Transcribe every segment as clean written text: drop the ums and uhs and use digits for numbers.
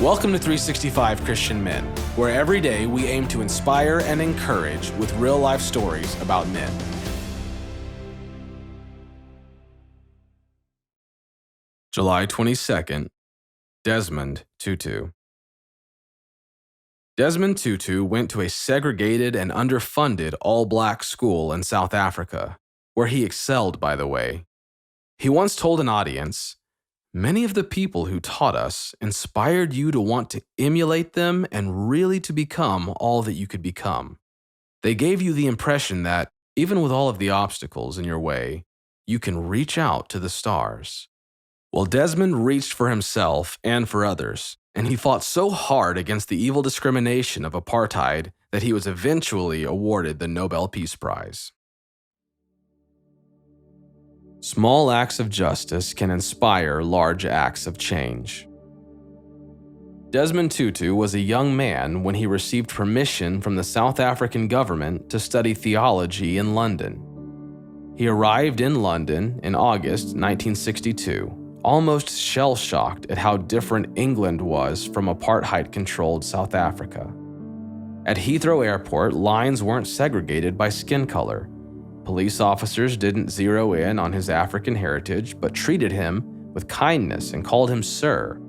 Welcome to 365 Christian Men, where every day we aim to inspire and encourage with real-life stories about men. July 22nd, Desmond Tutu. Desmond Tutu went to a segregated and underfunded all-black school in South Africa, where he excelled, by the way. He once told an audience, "Many of the people who taught us inspired you to want to emulate them and really to become all that you could become. They gave you the impression that, even with all of the obstacles in your way, you can reach out to the stars." Well, Desmond reached for himself and for others, and he fought so hard against the evil discrimination of apartheid that he was eventually awarded the Nobel Peace Prize. Small acts of justice can inspire large acts of change. Desmond Tutu was a young man when he received permission from the South African government to study theology in London. He arrived in London in August 1962, almost shell-shocked at how different England was from apartheid-controlled South Africa. At Heathrow Airport, lines weren't segregated by skin color. Police officers didn't zero in on his African heritage, but treated him with kindness and called him sir.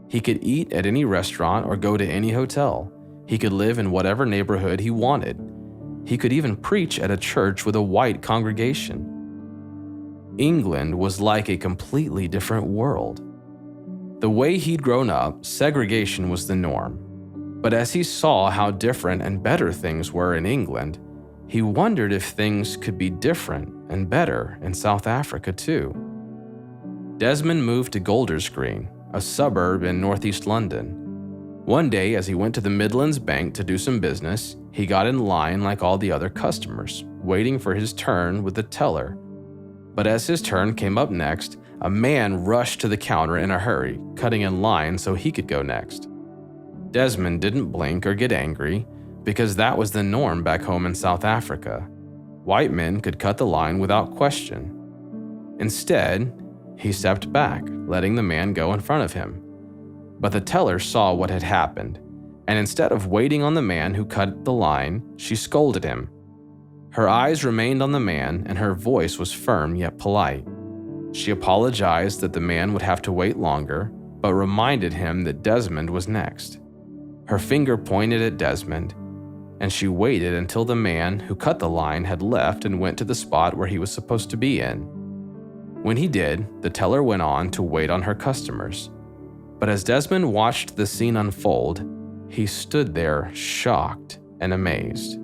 He could eat at any restaurant or go to any hotel. He could live in whatever neighborhood he wanted. He could even preach at a church with a white congregation. England was like a completely different world. The way he'd grown up, segregation was the norm. But as he saw how different and better things were in England, he wondered if things could be different and better in South Africa too. Desmond moved to Golders Green, a suburb in northeast London. One day, as he went to the Midlands Bank to do some business, he got in line like all the other customers, waiting for his turn with the teller. But as his turn came up next, a man rushed to the counter in a hurry, cutting in line so he could go next. Desmond didn't blink or get angry, because that was the norm back home in South Africa. White men could cut the line without question. Instead, he stepped back, letting the man go in front of him. But the teller saw what had happened, and instead of waiting on the man who cut the line, she scolded him. Her eyes remained on the man, and her voice was firm yet polite. She apologized that the man would have to wait longer, but reminded him that Desmond was next. Her finger pointed at Desmond, and she waited until the man who cut the line had left and went to the spot where he was supposed to be in. When he did, the teller went on to wait on her customers. But as Desmond watched the scene unfold, he stood there shocked and amazed.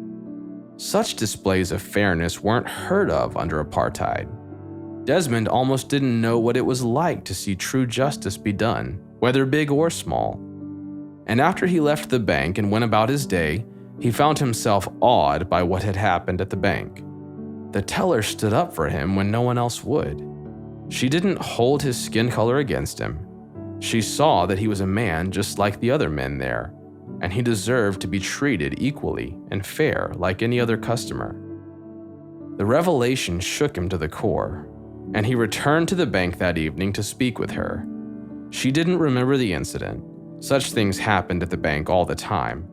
Such displays of fairness weren't heard of under apartheid. Desmond almost didn't know what it was like to see true justice be done, whether big or small. And after he left the bank and went about his day, he found himself awed by what had happened at the bank. The teller stood up for him when no one else would. She didn't hold his skin color against him. She saw that he was a man just like the other men there, and he deserved to be treated equally and fair like any other customer. The revelation shook him to the core, and he returned to the bank that evening to speak with her. She didn't remember the incident. Such things happened at the bank all the time.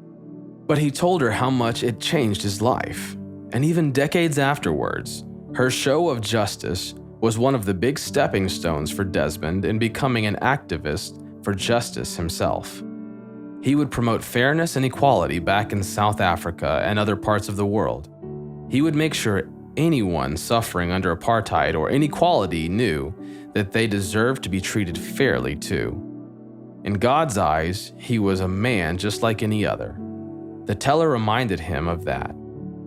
But he told her how much it changed his life, and even decades afterwards, her show of justice was one of the big stepping stones for Desmond in becoming an activist for justice himself. He would promote fairness and equality back in South Africa and other parts of the world. He would make sure anyone suffering under apartheid or inequality knew that they deserved to be treated fairly too. In God's eyes, he was a man just like any other. The teller reminded him of that,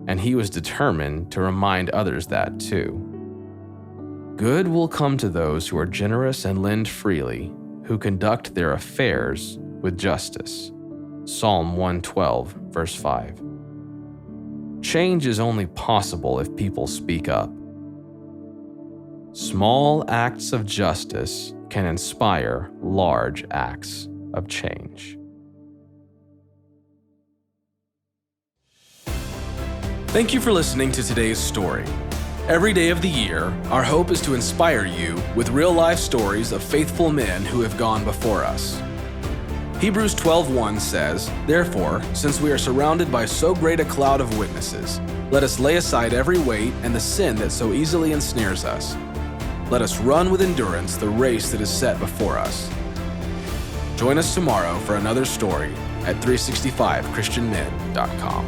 and he was determined to remind others that too. Good will come to those who are generous and lend freely, who conduct their affairs with justice. Psalm 112, verse 5. Change is only possible if people speak up. Small acts of justice can inspire large acts of change. Thank you for listening to today's story. Every day of the year, our hope is to inspire you with real-life stories of faithful men who have gone before us. Hebrews 12:1 says, "Therefore, since we are surrounded by so great a cloud of witnesses, let us lay aside every weight and the sin that so easily ensnares us. Let us run with endurance the race that is set before us." Join us tomorrow for another story at 365christianmen.com.